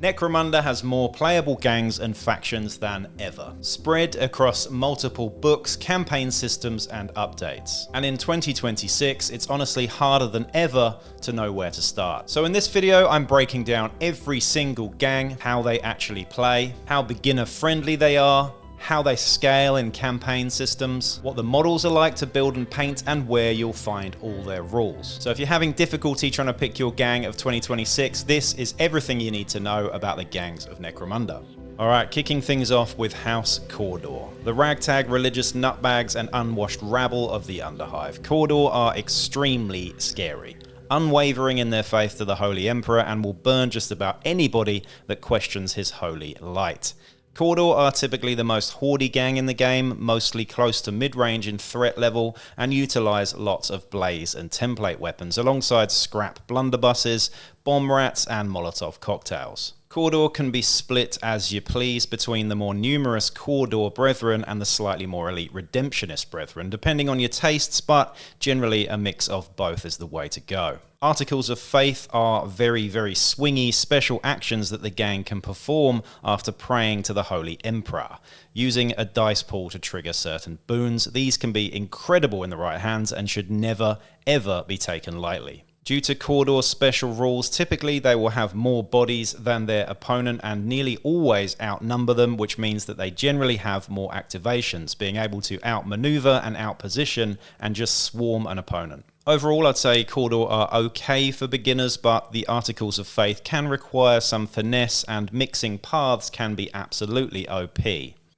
Necromunda has more playable gangs and factions than ever, spread across multiple books, campaign systems and updates. And in 2026, it's honestly harder than ever to know where to start. So in this video, I'm breaking down every single gang, how they actually play, how beginner friendly they are, how they scale in campaign systems, what the models are like to build and paint, and where you'll find all their rules. So if you're having difficulty trying to pick your gang of 2026, this is everything you need to know about the gangs of Necromunda. Alright, kicking things off with House Cawdor. The ragtag religious nutbags and unwashed rabble of the Underhive. Cawdor are extremely scary, unwavering in their faith to the Holy Emperor, and will burn just about anybody that questions his holy light. Cawdor are typically the most hoardy gang in the game, mostly close to mid-range in threat level, and utilise lots of blaze and template weapons, alongside scrap blunderbusses, bomb rats and Molotov cocktails. Cawdor can be split as you please between the more numerous Cawdor brethren and the slightly more elite redemptionist brethren, depending on your tastes, but generally a mix of both is the way to go. Articles of Faith are very swingy special actions that the gang can perform after praying to the Holy Emperor. Using a dice pool to trigger certain boons, these can be incredible in the right hands and should never ever be taken lightly. Due to Cawdor's special rules, typically they will have more bodies than their opponent and nearly always outnumber them, which means that they generally have more activations, being able to outmaneuver and outposition and just swarm an opponent. Overall, I'd say Cawdor are okay for beginners, but the Articles of Faith can require some finesse and mixing paths can be absolutely OP.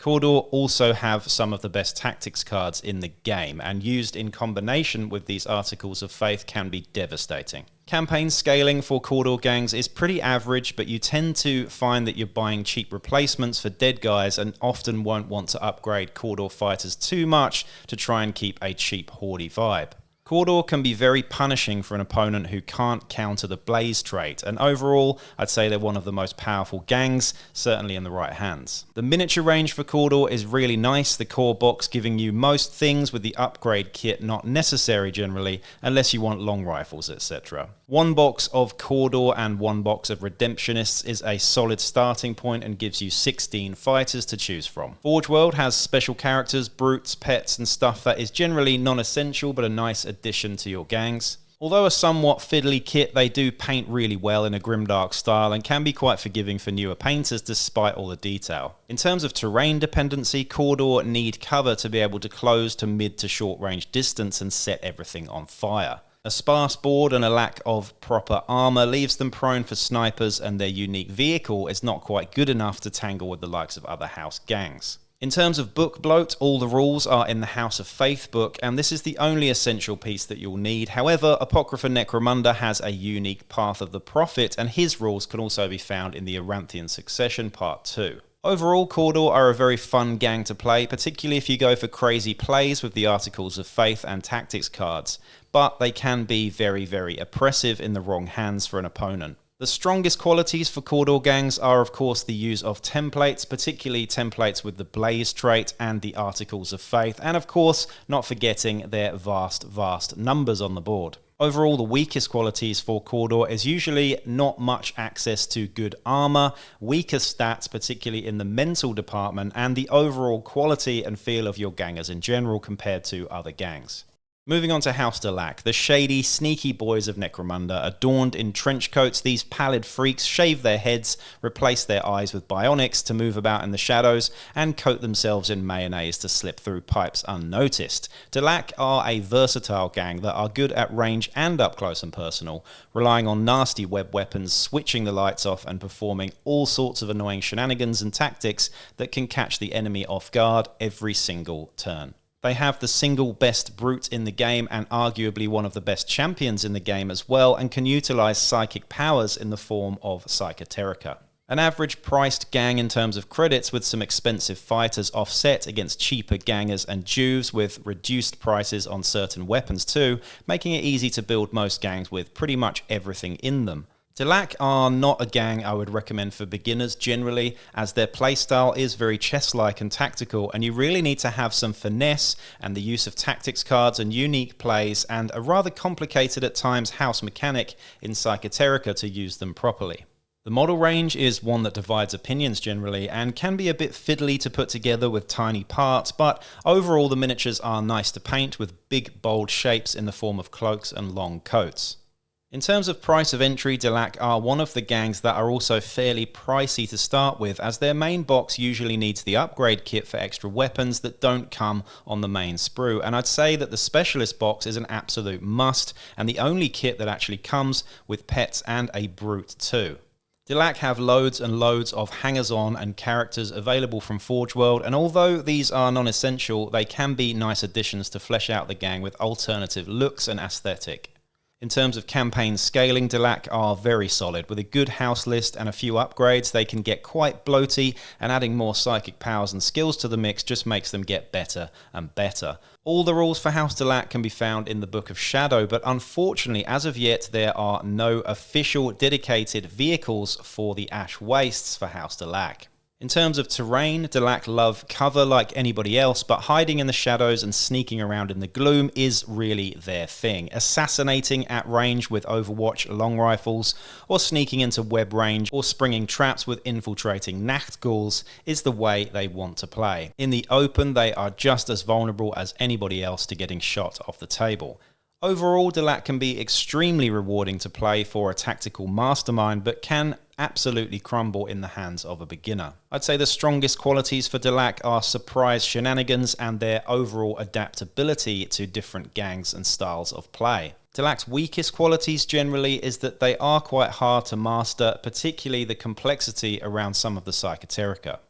Cawdor also have some of the best tactics cards in the game, and used in combination with these Articles of Faith can be devastating. Campaign scaling for Cawdor gangs is pretty average, but you tend to find that you're buying cheap replacements for dead guys and often won't want to upgrade Cawdor fighters too much to try and keep a cheap hoardy vibe. Cawdor can be very punishing for an opponent who can't counter the blaze trait, and overall, I'd say they're one of the most powerful gangs, certainly in the right hands. The miniature range for Cawdor is really nice, the core box giving you most things with the upgrade kit not necessary generally, unless you want long rifles, etc. One box of Cawdor and one box of Redemptionists is a solid starting point and gives you 16 fighters to choose from. Forge World has special characters, brutes, pets and stuff that is generally non-essential but a nice addition to your gangs. Although a somewhat fiddly kit, they do paint really well in a grimdark style and can be quite forgiving for newer painters despite all the detail. In terms of terrain dependency, Cawdor need cover to be able to close to mid to short range distance and set everything on fire. A sparse board and a lack of proper armour leaves them prone for snipers, and their unique vehicle is not quite good enough to tangle with the likes of other house gangs. In terms of book bloat, all the rules are in the House of Faith book, and this is the only essential piece that you'll need. However, Apocrypha Necromunda has a unique Path of the Prophet, and his rules can also be found in the Eranthian Succession Part 2. Overall, Cawdor are a very fun gang to play, particularly if you go for crazy plays with the Articles of Faith and Tactics cards, but they can be very oppressive in the wrong hands for an opponent. The strongest qualities for Cawdor gangs are of course the use of templates, particularly templates with the Blaze trait and the Articles of Faith, and of course not forgetting their vast numbers on the board. Overall, the weakest qualities for Cawdor is usually not much access to good armor, weaker stats, particularly in the mental department, and the overall quality and feel of your gangers in general compared to other gangs. Moving on to House Delaque, the shady, sneaky boys of Necromunda. Adorned in trench coats, these pallid freaks shave their heads, replace their eyes with bionics to move about in the shadows, and coat themselves in mayonnaise to slip through pipes unnoticed. Delaque are a versatile gang that are good at range and up close and personal, relying on nasty web weapons, switching the lights off, and performing all sorts of annoying shenanigans and tactics that can catch the enemy off guard every single turn. They have the single best brute in the game and arguably one of the best champions in the game as well, and can utilise psychic powers in the form of Psychoterica. An average priced gang in terms of credits, with some expensive fighters offset against cheaper gangers and Jews with reduced prices on certain weapons too, making it easy to build most gangs with pretty much everything in them. Delaque are not a gang I would recommend for beginners generally, as their playstyle is very chess-like and tactical, and you really need to have some finesse and the use of tactics cards and unique plays and a rather complicated at times house mechanic in Psychoterica to use them properly. The The model range is one that divides opinions generally and can be a bit fiddly to put together with tiny parts, but overall the miniatures are nice to paint with big bold shapes in the form of cloaks and long coats. In terms of price of entry, Delaque are one of the gangs that are also fairly pricey to start with, as their main box usually needs the upgrade kit for extra weapons that don't come on the main sprue, and I'd say that the specialist box is an absolute must, and the only kit that actually comes with pets and a brute too. Delaque have loads and loads of hangers-on and characters available from Forge World, and although these are non-essential, they can be nice additions to flesh out the gang with alternative looks and aesthetic. In terms of campaign scaling, Delaque are very solid. With a good house list and a few upgrades, they can get quite bloaty, and adding more psychic powers and skills to the mix just makes them get better and better. All the rules for House Delaque can be found in the Book of Shadow, but unfortunately, as of yet, there are no official dedicated vehicles for the Ash Wastes for House Delaque. In terms of terrain, Delaque love cover like anybody else, but hiding in the shadows and sneaking around in the gloom is really their thing. Assassinating at range with Overwatch long rifles, or sneaking into web range, or springing traps with infiltrating Nachtghouls is the way they want to play. In the open, they are just as vulnerable as anybody else to getting shot off the table. Overall, Delaque can be extremely rewarding to play for a tactical mastermind, but can absolutely crumble in the hands of a beginner. I'd say the strongest qualities for Delaque are surprise shenanigans and their overall adaptability to different gangs and styles of play. Delaque's weakest qualities generally is that they are quite hard to master, particularly the complexity around some of the Psychoterica.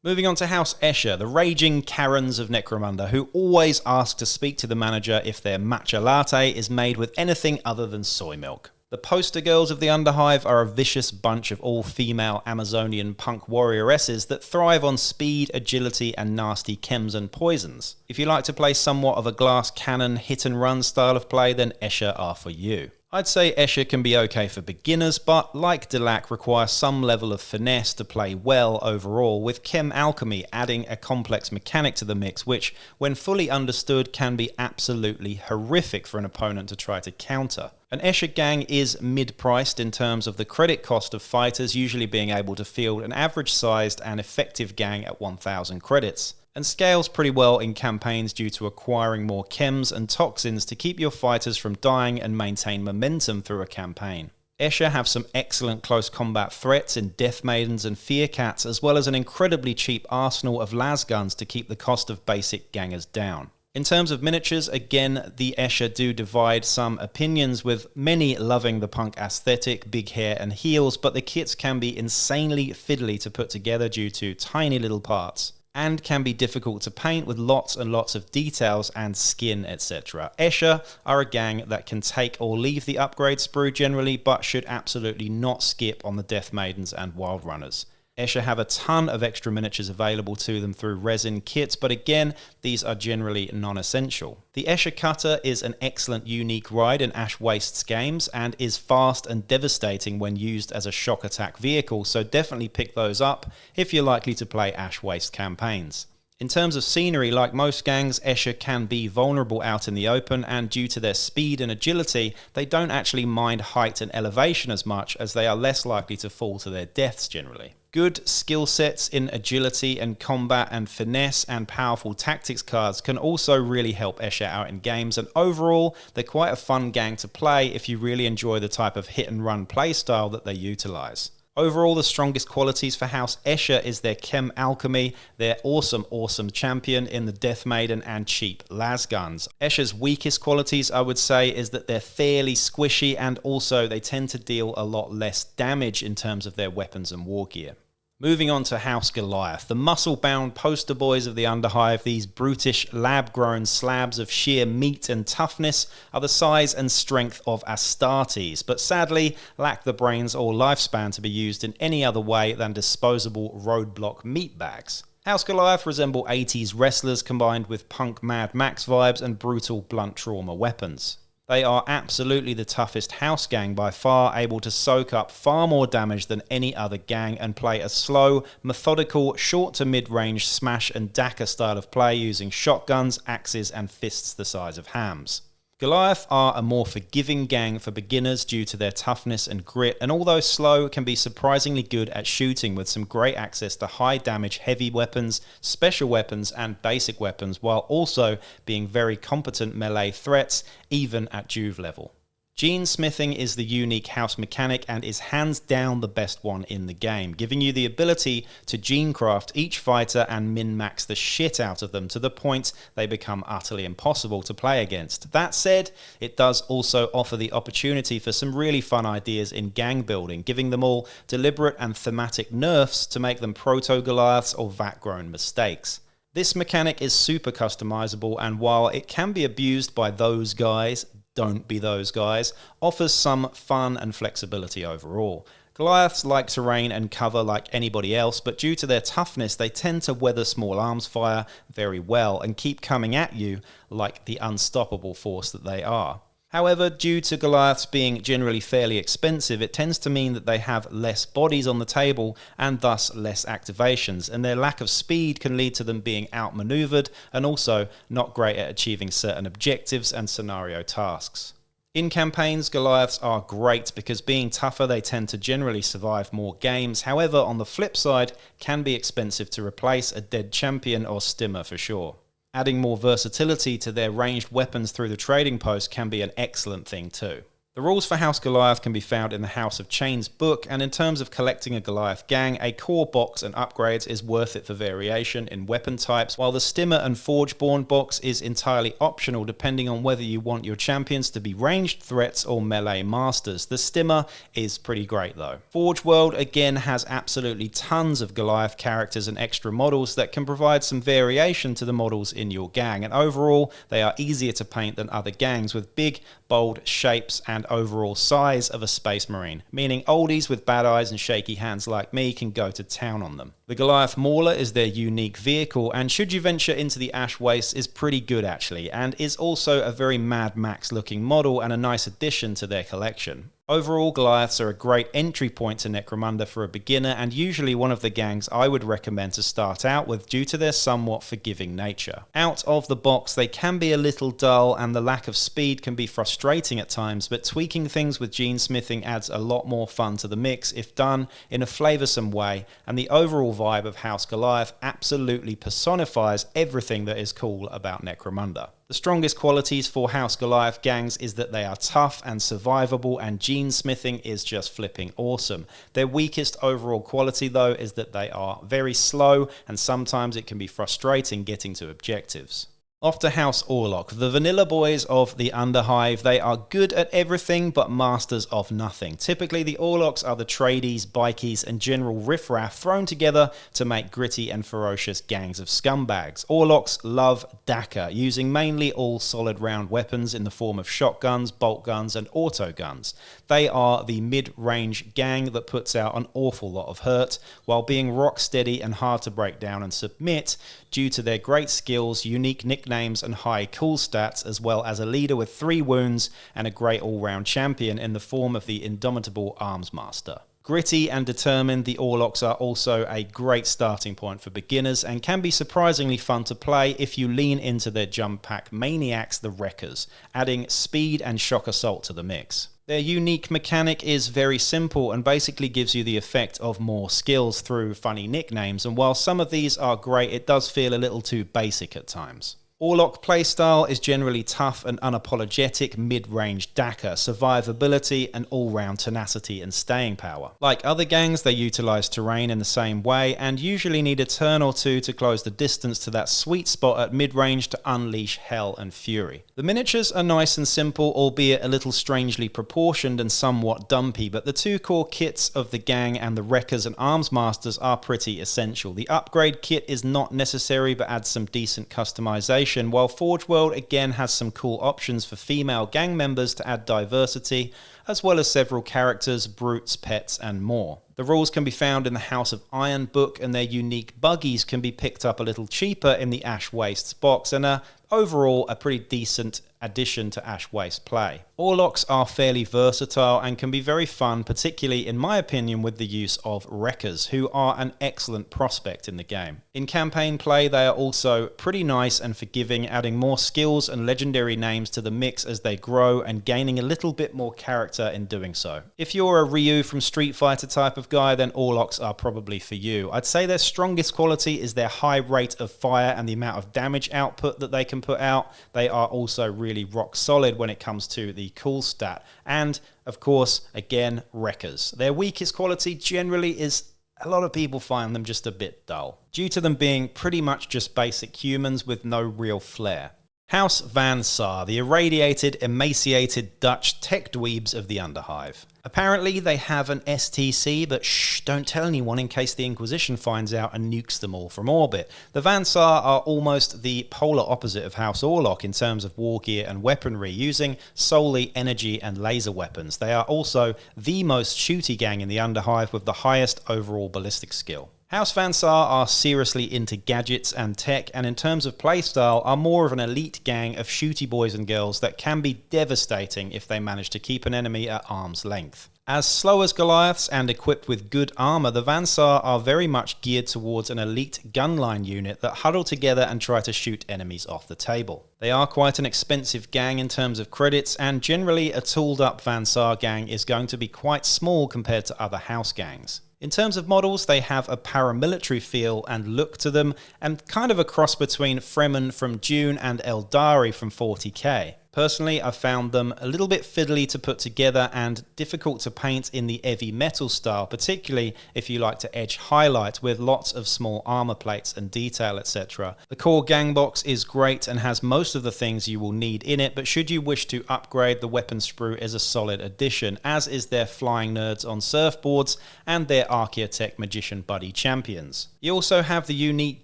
Moving on to House Escher, the raging Karens of Necromunda, who always ask to speak to the manager if their matcha latte is made with anything other than soy milk. The poster girls of the Underhive are a vicious bunch of all-female Amazonian punk warrioresses that thrive on speed, agility, and nasty chems and poisons. If you like to play somewhat of a glass cannon, hit-and-run style of play, then Escher are for you. I'd say Escher can be okay for beginners, but like Delaque require some level of finesse to play well overall, with Chem Alchemy adding a complex mechanic to the mix which, when fully understood, can be absolutely horrific for an opponent to try to counter. An Escher gang is mid-priced in terms of the credit cost of fighters usually being able to field an average-sized and effective gang at 1,000 credits, and scales pretty well in campaigns due to acquiring more chems and toxins to keep your fighters from dying and maintain momentum through a campaign. Escher have some excellent close combat threats in Death Maidens and Fear Cats, as well as an incredibly cheap arsenal of lasguns to keep the cost of basic gangers down. In terms of miniatures, again, the Escher do divide some opinions, with many loving the punk aesthetic, big hair and heels, but the kits can be insanely fiddly to put together due to tiny little parts, and can be difficult to paint with lots and lots of details and skin, etc. Escher are a gang that can take or leave the upgrade sprue generally, but should absolutely not skip on the Death Maidens and Wild Runners. Escher have a ton of extra miniatures available to them through resin kits, but again, these are generally non-essential. The Escher Cutter is an excellent unique ride in Ash Wastes games and is fast and devastating when used as a shock attack vehicle, so definitely pick those up if you're likely to play Ash Waste campaigns. In terms of scenery, like most gangs, Escher can be vulnerable out in the open, and due to their speed and agility, they don't actually mind height and elevation as much, as they are less likely to fall to their deaths generally. Good skill sets in agility and combat and finesse and powerful tactics cards can also really help Escher out in games, and overall, they're quite a fun gang to play if you really enjoy the type of hit and run playstyle that they utilize. Overall, the strongest qualities for House Escher is their Chem Alchemy, their awesome champion in the Death Maiden, and cheap lasguns. Escher's weakest qualities, I would say, is that they're fairly squishy, and also they tend to deal a lot less damage in terms of their weapons and war gear. Moving on to House Goliath, the muscle-bound poster boys of the Underhive, these brutish, lab-grown slabs of sheer meat and toughness are the size and strength of Astartes, but sadly lack the brains or lifespan to be used in any other way than disposable roadblock meat bags. House Goliath resemble 80s wrestlers combined with punk Mad Max vibes and brutal blunt trauma weapons. They are absolutely the toughest house gang by far, able to soak up far more damage than any other gang and play a slow, methodical, short to mid-range smash and dagger style of play using shotguns, axes and fists the size of hams. Goliath are a more forgiving gang for beginners due to their toughness and grit, and although slow, can be surprisingly good at shooting with some great access to high damage heavy weapons, special weapons and basic weapons, while also being very competent melee threats even at Juve level. Gene smithing is the unique house mechanic and is hands down the best one in the game, giving you the ability to gene craft each fighter and min-max the shit out of them to the point they become utterly impossible to play against. That said, it does also offer the opportunity for some really fun ideas in gang building, giving them all deliberate and thematic nerfs to make them proto-Goliaths or vat-grown mistakes. This mechanic is super customizable, and while it can be abused by those guys, don't be those guys, offers some fun and flexibility overall. Goliaths like terrain and cover like anybody else, but due to their toughness they tend to weather small arms fire very well and keep coming at you like the unstoppable force that they are. However, due to Goliaths being generally fairly expensive, it tends to mean that they have less bodies on the table and thus less activations, and their lack of speed can lead to them being outmaneuvered and also not great at achieving certain objectives and scenario tasks. In campaigns, Goliaths are great because being tougher they tend to generally survive more games, however on the flip side can be expensive to replace a dead champion or stimmer for sure. Adding more versatility to their ranged weapons through the trading post can be an excellent thing too. The rules for House Goliath can be found in the House of Chains book, and in terms of collecting a Goliath gang, a core box and upgrades is worth it for variation in weapon types, while the Stimmer and Forgeborn box is entirely optional depending on whether you want your champions to be ranged threats or melee masters. The Stimmer is pretty great though. Forge World again has absolutely tons of Goliath characters and extra models that can provide some variation to the models in your gang, and overall they are easier to paint than other gangs with big, bold shapes and overall size of a Space Marine, meaning oldies with bad eyes and shaky hands like me can go to town on them. The Goliath Mauler is their unique vehicle, and should you venture into the Ash Wastes is pretty good actually, and is also a very Mad Max looking model and a nice addition to their collection. Overall, Goliaths are a great entry point to Necromunda for a beginner, and usually one of the gangs I would recommend to start out with due to their somewhat forgiving nature. Out of the box, they can be a little dull and the lack of speed can be frustrating at times, but tweaking things with gene smithing adds a lot more fun to the mix if done in a flavoursome way, and the overall vibe of House Goliath absolutely personifies everything that is cool about Necromunda. The strongest qualities for House Goliath gangs is that they are tough and survivable, and gene smithing is just flipping awesome. Their weakest overall quality though is that they are very slow, and sometimes it can be frustrating getting to objectives. Off to House Orlock, the vanilla boys of the Underhive. They are good at everything but masters of nothing. Typically the Orlocks are the tradies, bikies and general riffraff thrown together to make gritty and ferocious gangs of scumbags. Orlocks love Delaque, using mainly all solid round weapons in the form of shotguns, bolt guns and auto guns. They are the mid-range gang that puts out an awful lot of hurt while being rock steady and hard to break down and submit due to their great skills, unique nicknames and high cool stats, as well as a leader with 3 wounds and a great all-round champion in the form of the indomitable Arms Master. Gritty and determined, the Orlocks are also a great starting point for beginners and can be surprisingly fun to play if you lean into their jump pack maniacs, the Wreckers, adding speed and shock assault to the mix. Their unique mechanic is very simple and basically gives you the effect of more skills through funny nicknames, and while some of these are great, it does feel a little too basic at times. Orlock playstyle is generally tough and unapologetic mid-range Delaque, survivability and all-round tenacity and staying power. Like other gangs, they utilise terrain in the same way and usually need a turn or two to close the distance to that sweet spot at mid-range to unleash hell and fury. The miniatures are nice and simple, albeit a little strangely proportioned and somewhat dumpy, but the 2 core kits of the gang and the Wreckers and Arms Masters are pretty essential. The upgrade kit is not necessary but adds some decent customization, while Forge World again has some cool options for female gang members to add diversity, as well as several characters, brutes, pets, and more. The rules can be found in the House of Iron book, and their unique buggies can be picked up a little cheaper in the Ash Wastes box, and are overall a pretty decent addition to Ash Waste play. Orlocks are fairly versatile and can be very fun, particularly in my opinion with the use of Wreckers, who are an excellent prospect in the game. In campaign play they are also pretty nice and forgiving, adding more skills and legendary names to the mix as they grow and gaining a little bit more character in doing so. If you're a Ryu from Street Fighter type of guy, then Orlocks are probably for you. I'd say their strongest quality is their high rate of fire and the amount of damage output that they can put out. They are also really rock solid when it comes to the cool stat, and of course again Wreckers. Their weakest quality generally is a lot of people find them just a bit dull, due to them being pretty much just basic humans with no real flair. House Van Saar, the irradiated, emaciated Dutch tech dweebs of the Underhive. Apparently they have an STC, but shh, don't tell anyone in case the Inquisition finds out and nukes them all from orbit. The Van Saar are almost the polar opposite of House Orlock in terms of war gear and weaponry, using solely energy and laser weapons. They are also the most shooty gang in the Underhive with the highest overall ballistic skill. House Van Saar are seriously into gadgets and tech, and in terms of playstyle are more of an elite gang of shooty boys and girls that can be devastating if they manage to keep an enemy at arm's length. As slow as Goliaths and equipped with good armor, the Van Saar are very much geared towards an elite gunline unit that huddle together and try to shoot enemies off the table. They are quite an expensive gang in terms of credits, and generally a tooled up Van Saar gang is going to be quite small compared to other house gangs. In terms of models, they have a paramilitary feel and look to them, and kind of a cross between Fremen from Dune and Eldari from 40k. Personally, I found them a little bit fiddly to put together and difficult to paint in the heavy metal style, particularly if you like to edge highlight with lots of small armor plates and detail, etc. The core gang box is great and has most of the things you will need in it, but should you wish to upgrade, the weapon sprue is a solid addition, as is their flying nerds on surfboards and their Archaeotech magician buddy champions. You also have the unique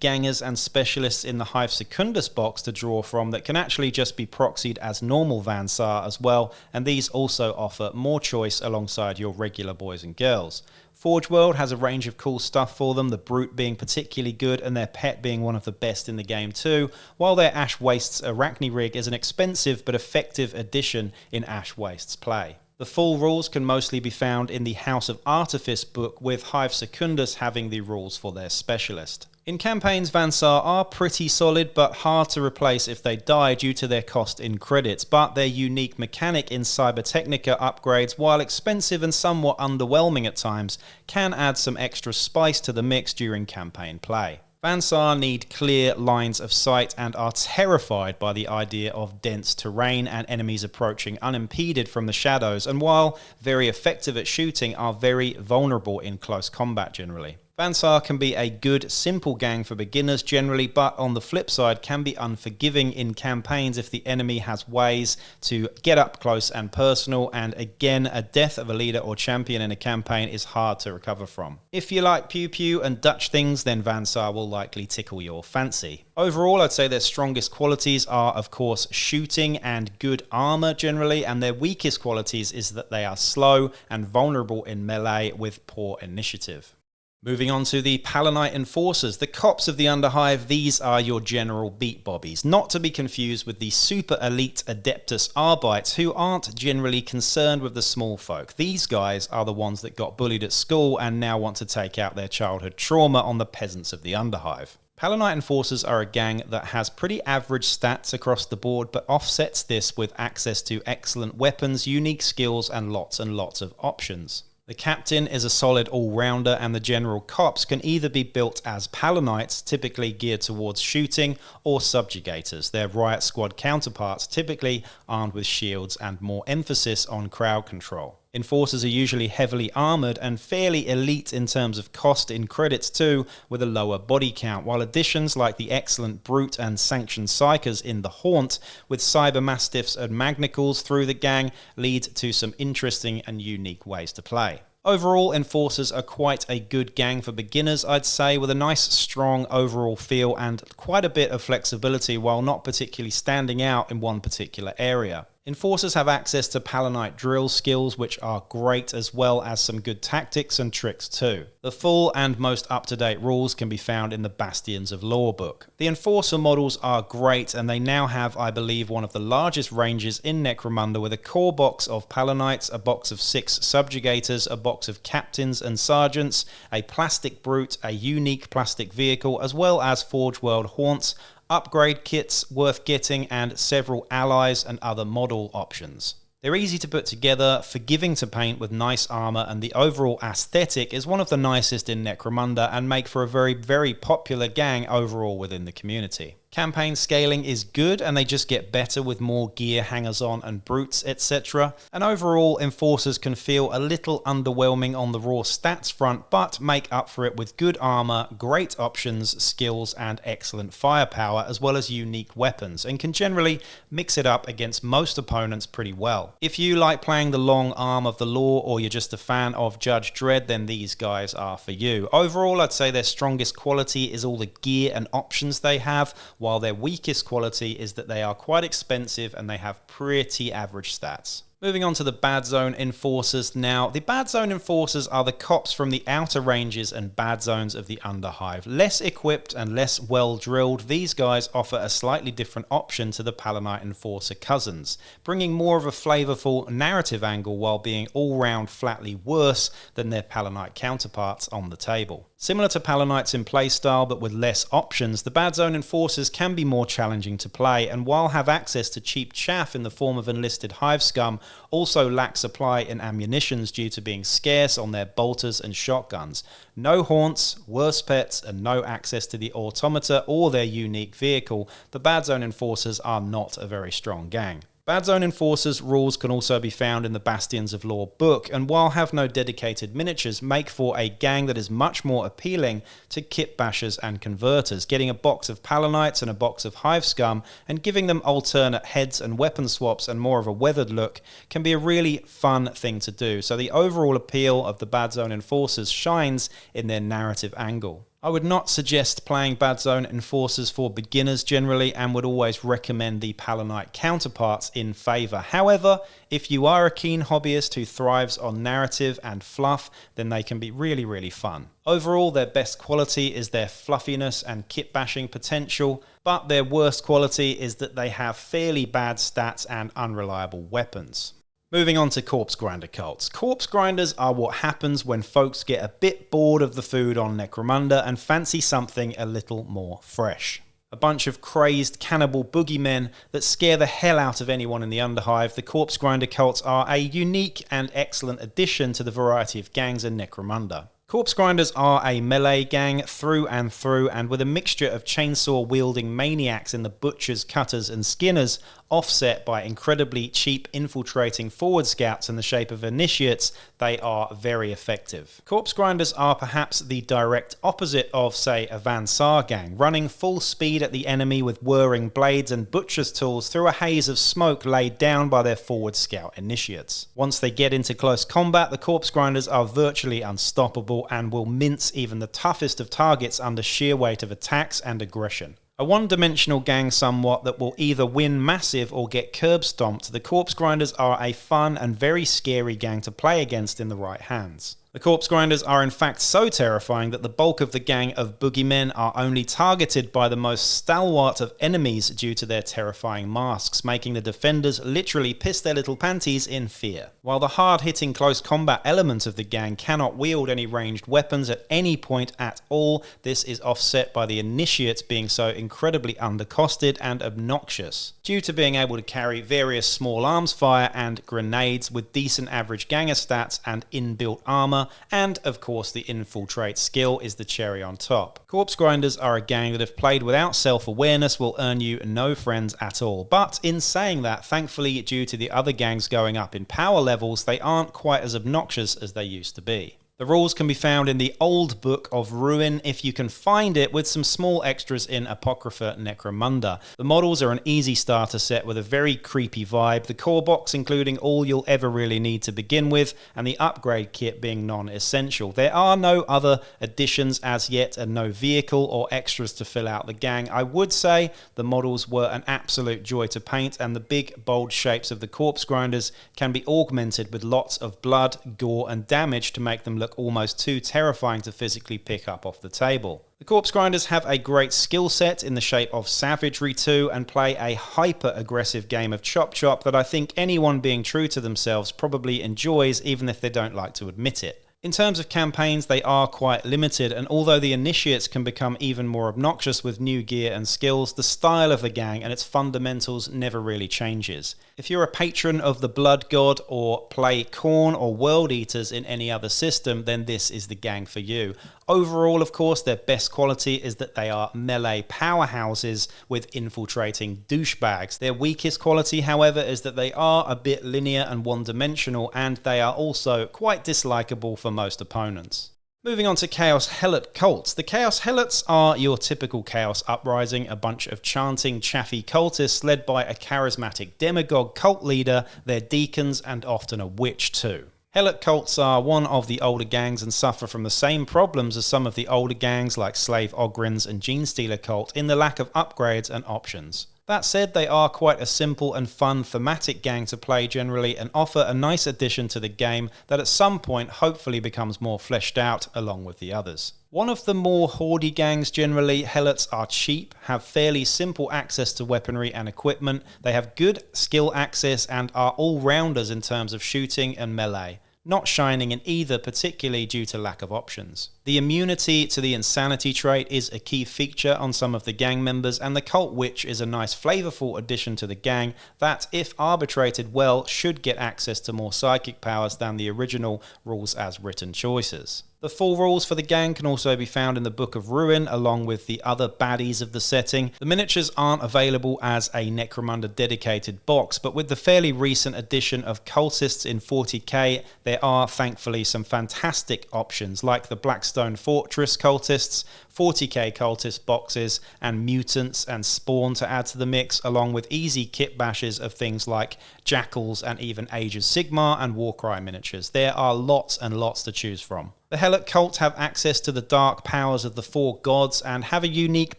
gangers and specialists in the Hive Secundus box to draw from that can actually just be proxied as normal Van Saar as well, and these also offer more choice alongside your regular boys and girls. Forge World has a range of cool stuff for them, the Brute being particularly good and their pet being one of the best in the game too, while their Ash Wastes Arachne rig is an expensive but effective addition in Ash Wastes play. The full rules can mostly be found in the House of Artifice book, with Hive Secundus having the rules for their specialist. In campaigns, Van Saar are pretty solid, but hard to replace if they die due to their cost in credits, but their unique mechanic in Cybertechnica upgrades, while expensive and somewhat underwhelming at times, can add some extra spice to the mix during campaign play. Van Saar need clear lines of sight and are terrified by the idea of dense terrain and enemies approaching unimpeded from the shadows, and while very effective at shooting, are very vulnerable in close combat generally. Van Saar can be a good, simple gang for beginners generally, but on the flip side can be unforgiving in campaigns if the enemy has ways to get up close and personal, and again, a death of a leader or champion in a campaign is hard to recover from. If you like pew pew and Dutch things, then Van Saar will likely tickle your fancy. Overall, I'd say their strongest qualities are, of course, shooting and good armor generally, and their weakest qualities is that they are slow and vulnerable in melee with poor initiative. Moving on to the Palanite Enforcers, the cops of the Underhive. These are your general beat bobbies, not to be confused with the super elite Adeptus Arbites, who aren't generally concerned with the small folk. These guys are the ones that got bullied at school and now want to take out their childhood trauma on the peasants of the Underhive. Palanite Enforcers are a gang that has pretty average stats across the board, but offsets this with access to excellent weapons, unique skills, and lots of options. The captain is a solid all-rounder, and the general cops can either be built as Palanites, typically geared towards shooting, or subjugators, their riot squad counterparts, typically armed with shields and more emphasis on crowd control. Enforcers are usually heavily armoured and fairly elite in terms of cost in credits too, with a lower body count, while additions like the excellent Brute and Sanctioned Psychers in the Haunt, with Cyber Mastiffs and Magnicals through the gang, lead to some interesting and unique ways to play. Overall, Enforcers are quite a good gang for beginners, I'd say, with a nice strong overall feel and quite a bit of flexibility while not particularly standing out in one particular area. Enforcers have access to Palanite drill skills, which are great, as well as some good tactics and tricks too. The full and most up-to-date rules can be found in the Bastions of Lore book. The Enforcer models are great, and they now have, I believe, one of the largest ranges in Necromunda, with a core box of Palanites, a box of 6 Subjugators, a box of Captains and Sergeants, a Plastic Brute, a unique plastic vehicle, as well as Forge World Haunts, upgrade kits worth getting, and several allies and other model options. They're easy to put together, forgiving to paint with nice armor, and the overall aesthetic is one of the nicest in Necromunda and make for a very, very popular gang overall within the community. Campaign scaling is good, and they just get better with more gear, hangers-on and brutes, etc. And overall, Enforcers can feel a little underwhelming on the raw stats front, but make up for it with good armor, great options, skills and excellent firepower, as well as unique weapons, and can generally mix it up against most opponents pretty well. If you like playing the long arm of the law, or you're just a fan of Judge Dredd, then these guys are for you. Overall, I'd say their strongest quality is all the gear and options they have, while their weakest quality is that they are quite expensive and they have pretty average stats. Moving on to the Badzone Enforcers now. The Badzone Enforcers are the cops from the outer ranges and bad zones of the Underhive. Less equipped and less well drilled, these guys offer a slightly different option to the Palanite Enforcer cousins, bringing more of a flavourful narrative angle while being all round flatly worse than their Palanite counterparts on the table. Similar to Palanites in playstyle, but with less options, the Badzone Enforcers can be more challenging to play, and while have access to cheap chaff in the form of enlisted hive scum, also lack supply in ammunitions due to being scarce on their bolters and shotguns. No haunts, worse pets, and no access to the automata or their unique vehicle, the Badzone Enforcers are not a very strong gang. Badzone Enforcers rules can also be found in the Bastions of Lore book, and while have no dedicated miniatures, make for a gang that is much more appealing to kit bashers and converters, getting a box of Palanites and a box of hive scum and giving them alternate heads and weapon swaps and more of a weathered look can be a really fun thing to do. So the overall appeal of the Badzone Enforcers shines in their narrative angle. I would not suggest playing Badzone Enforcers for beginners generally, and would always recommend the Palanite counterparts in favour. However, if you are a keen hobbyist who thrives on narrative and fluff, then they can be really fun. Overall, their best quality is their fluffiness and kit bashing potential, but their worst quality is that they have fairly bad stats and unreliable weapons. Moving on to Corpse Grinder Cults. Corpse Grinders are what happens when folks get a bit bored of the food on Necromunda and fancy something a little more fresh. A bunch of crazed cannibal boogeymen that scare the hell out of anyone in the Underhive, the Corpse Grinder Cults are a unique and excellent addition to the variety of gangs in Necromunda. Corpse Grinders are a melee gang through and through, and with a mixture of chainsaw-wielding maniacs in the butchers, cutters and skinners, offset by incredibly cheap infiltrating forward scouts in the shape of initiates, they are very effective. Corpse Grinders are perhaps the direct opposite of, say, a Van Saar gang, running full speed at the enemy with whirring blades and butcher's tools through a haze of smoke laid down by their forward scout initiates. Once they get into close combat, the Corpse Grinders are virtually unstoppable and will mince even the toughest of targets under sheer weight of attacks and aggression. A one-dimensional gang somewhat that will either win massive or get curb stomped, the Corpse Grinders are a fun and very scary gang to play against in the right hands. The Corpse Grinders are in fact so terrifying that the bulk of the gang of boogeymen are only targeted by the most stalwart of enemies due to their terrifying masks, making the defenders literally piss their little panties in fear. While the hard-hitting close combat element of the gang cannot wield any ranged weapons at any point at all, this is offset by the initiates being so incredibly undercosted and obnoxious, due to being able to carry various small arms fire and grenades with decent average ganger stats and inbuilt armor, and of course the infiltrate skill is the cherry on top. Corpse Grinders are a gang that if played without self-awareness will earn you no friends at all, but in saying that, thankfully due to the other gangs going up in power levels, they aren't quite as obnoxious as they used to be. The rules can be found in the old Book of Ruin if you can find it, with some small extras in Apocrypha Necromunda. The models are an easy starter set with a very creepy vibe, the core box including all you'll ever really need to begin with, and the upgrade kit being non-essential. There are no other additions as yet and no vehicle or extras to fill out the gang. I would say the models were an absolute joy to paint, and the big bold shapes of the corpse grinders can be augmented with lots of blood, gore and damage to make them look almost too terrifying to physically pick up off the table. The corpse grinders have a great skill set in the shape of savagery too, and play a hyper aggressive game of chop chop that I think anyone being true to themselves probably enjoys, even if they don't like to admit it. In terms of campaigns, they are quite limited, and although the initiates can become even more obnoxious with new gear and skills, the style of the gang and its fundamentals never really changes. If you're a patron of the Blood God or play Khorne or World Eaters in any other system, then this is the gang for you. Overall, of course, their best quality is that they are melee powerhouses with infiltrating douchebags. Their weakest quality, however, is that they are a bit linear and one-dimensional, and they are also quite dislikable for most opponents. Moving on to Chaos Helot Cults. The Chaos Helots are your typical Chaos Uprising, a bunch of chanting, chaffy cultists led by a charismatic demagogue cult leader, their deacons, and often a witch too. Helot cults are one of the older gangs and suffer from the same problems as some of the older gangs like Slave Ogryns and Genestealer Cult in the lack of upgrades and options. That said, they are quite a simple and fun thematic gang to play generally, and offer a nice addition to the game that at some point hopefully becomes more fleshed out along with the others. One of the more hoardy gangs generally, Helots are cheap, have fairly simple access to weaponry and equipment, they have good skill access and are all-rounders in terms of shooting and melee, not shining in either, particularly due to lack of options. The immunity to the insanity trait is a key feature on some of the gang members, and the Cult Witch is a nice flavourful addition to the gang that, if arbitrated well, should get access to more psychic powers than the original rules as written choices. The full rules for the gang can also be found in the Book of Ruin, along with the other baddies of the setting. The miniatures aren't available as a Necromunda dedicated box, but with the fairly recent addition of cultists in 40k, there are thankfully some fantastic options, like the Blackstone Fortress cultists, 40k cultist boxes, and mutants and spawn to add to the mix, along with easy kit bashes of things like jackals and even Age of Sigmar and Warcry miniatures. There are lots and lots to choose from. The Helot Cult have access to the dark powers of the four gods and have a unique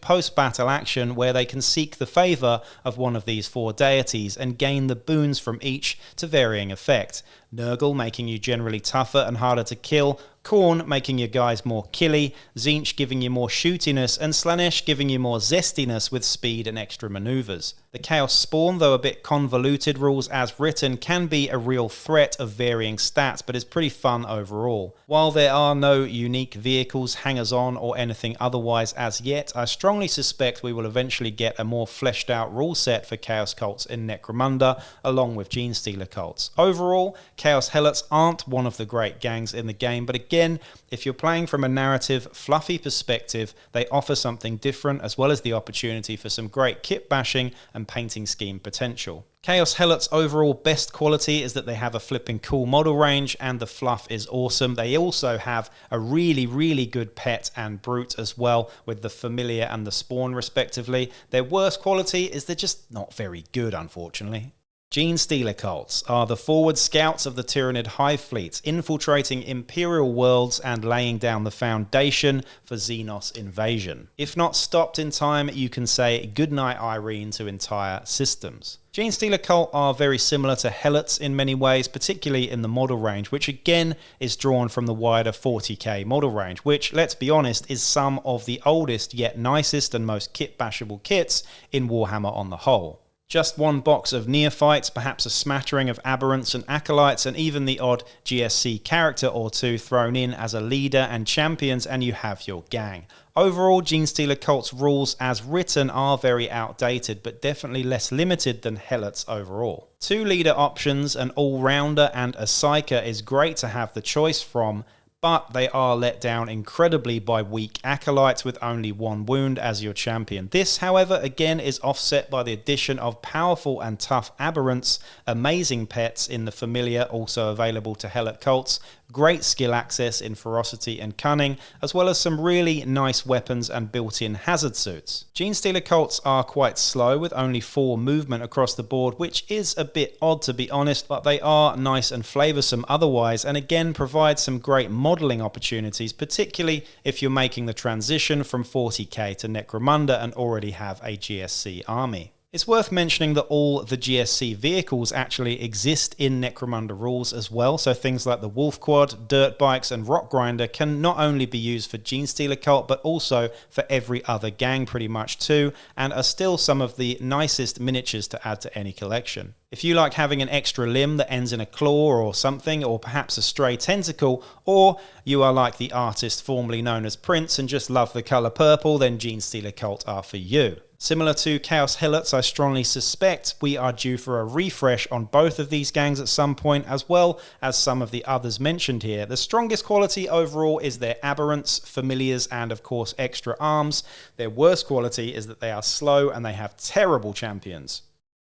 post-battle action where they can seek the favour of one of these four deities and gain the boons from each to varying effect. Nurgle making you generally tougher and harder to kill, Khorne making your guys more killy, Tzeentch giving you more shootiness, and Slaanesh giving you more zestiness with speed and extra manoeuvres. The Chaos Spawn, though a bit convoluted rules as written, can be a real threat of varying stats, but is pretty fun overall. While there are no unique vehicles, hangers-on, or anything otherwise as yet, I strongly suspect we will eventually get a more fleshed out rule set for Chaos Cults in Necromunda, along with Genestealer Cults. Overall, Chaos Helots aren't one of the great gangs in the game, but again, if you're playing from a narrative, fluffy perspective, they offer something different, as well as the opportunity for some great kit bashing and painting scheme potential. Chaos Helot's overall best quality is that they have a flipping cool model range and the fluff is awesome. They also have a really good pet and brute as well, with the familiar and the spawn respectively. Their worst quality is they're just not very good, unfortunately. Genestealer Cults are the forward scouts of the Tyranid Hive fleets, infiltrating Imperial worlds and laying down the foundation for Xenos invasion. If not stopped in time, you can say goodnight Irene to entire systems. Genestealer Cult are very similar to Helots in many ways, particularly in the model range, which again is drawn from the wider 40k model range, which, let's be honest, is some of the oldest yet nicest and most kit-bashable kits in Warhammer on the whole. Just one box of neophytes, perhaps a smattering of aberrants and acolytes, and even the odd GSC character or two thrown in as a leader and champions, and you have your gang. Overall, Genestealer Cult's rules as written are very outdated, but definitely less limited than Helot's overall. Two leader options, an all-rounder and a psyker, is great to have the choice from, but they are let down incredibly by weak acolytes with only one wound as your champion. This, however, again is offset by the addition of powerful and tough aberrants, amazing pets in the familiar, also available to Helot Cults, great skill access in ferocity and cunning, as well as some really nice weapons and built-in hazard suits. Genestealer Cults are quite slow with only 4 movement across the board, which is a bit odd to be honest, but they are nice and flavoursome otherwise, and again provide some great modelling opportunities, particularly if you're making the transition from 40k to Necromunda and already have a GSC army. It's worth mentioning that all the GSC vehicles actually exist in Necromunda rules as well, so things like the Wolf Quad, Dirt Bikes and Rock Grinder can not only be used for Genestealer Cult but also for every other gang pretty much too, and are still some of the nicest miniatures to add to any collection. If you like having an extra limb that ends in a claw or something, or perhaps a stray tentacle, or you are like the artist formerly known as Prince and just love the colour purple, then Genestealer Cult are for you. Similar to Chaos Helots, I strongly suspect we are due for a refresh on both of these gangs at some point, as well as some of the others mentioned here. The strongest quality overall is their aberrants, familiars, and of course extra arms. Their worst quality is that they are slow and they have terrible champions.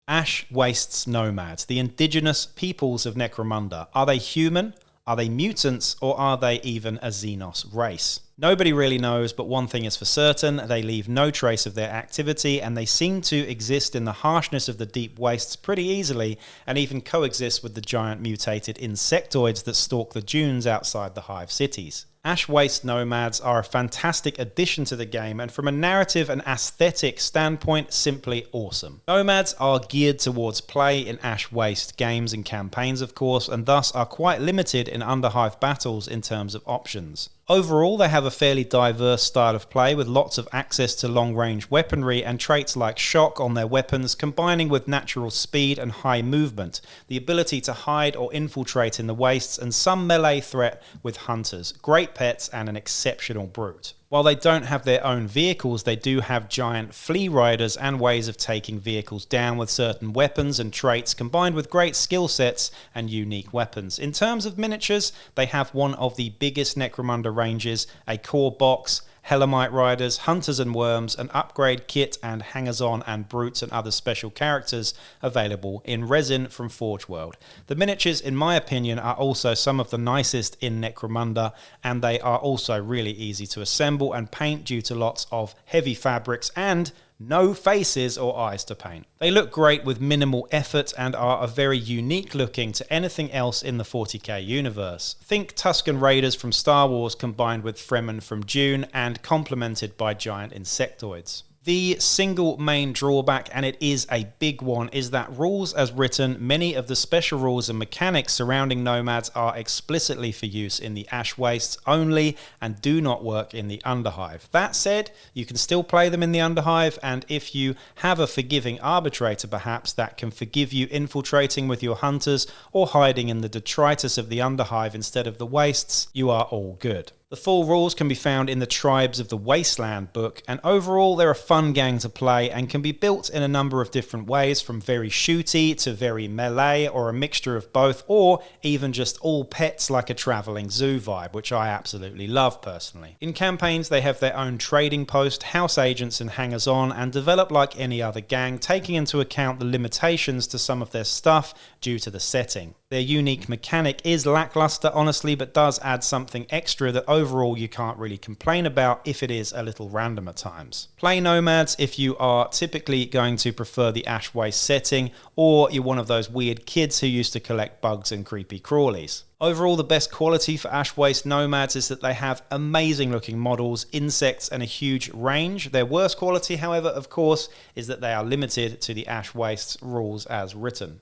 Ash Wastes Nomads, the indigenous peoples of Necromunda. Are they human? Are they mutants? Or are they even a Xenos race? Nobody really knows, but one thing is for certain, they leave no trace of their activity, and they seem to exist in the harshness of the deep wastes pretty easily, and even coexist with the giant mutated insectoids that stalk the dunes outside the hive cities. Ash Waste Nomads are a fantastic addition to the game, and from a narrative and aesthetic standpoint, simply awesome. Nomads are geared towards play in Ash Waste games and campaigns, of course, and thus are quite limited in Underhive battles in terms of options. Overall, they have a fairly diverse style of play with lots of access to long-range weaponry and traits like shock on their weapons, combining with natural speed and high movement, the ability to hide or infiltrate in the wastes, and some melee threat with hunters, great pets, and an exceptional brute. While they don't have their own vehicles, they do have giant flea riders and ways of taking vehicles down with certain weapons and traits, combined with great skill sets and unique weapons. In terms of miniatures, they have one of the biggest Necromunda ranges, a core box, Helomite riders, hunters and worms, an upgrade kit, and hangers-on and brutes and other special characters available in resin from Forge World. The miniatures, in my opinion, are also some of the nicest in Necromunda, and they are also really easy to assemble and paint due to lots of heavy fabrics and no faces or eyes to paint. They look great with minimal effort and are a very unique looking to anything else in the 40k universe. Think Tusken Raiders from Star Wars combined with Fremen from Dune and complemented by giant insectoids. The single main drawback, and it is a big one, is that rules as written, many of the special rules and mechanics surrounding Nomads are explicitly for use in the Ash Wastes only and do not work in the Underhive. That said, you can still play them in the Underhive, and if you have a forgiving arbitrator perhaps that can forgive you infiltrating with your hunters or hiding in the detritus of the Underhive instead of the Wastes, you are all good. The full rules can be found in the Tribes of the Wasteland book, and overall they're a fun gang to play and can be built in a number of different ways, from very shooty to very melee or a mixture of both, or even just all pets like a travelling zoo vibe, which I absolutely love personally. In campaigns they have their own trading post, house agents and hangers-on, and develop like any other gang, taking into account the limitations to some of their stuff due to the setting. Their unique mechanic is lackluster honestly, but does add something extra that overall you can't really complain about if it is a little random at times. Play Nomads if you are typically going to prefer the Ash Waste setting, or you're one of those weird kids who used to collect bugs and creepy crawlies. Overall, the best quality for Ash Waste Nomads is that they have amazing looking models, insects and a huge range. Their worst quality, however, of course, is that they are limited to the Ash Wastes rules as written.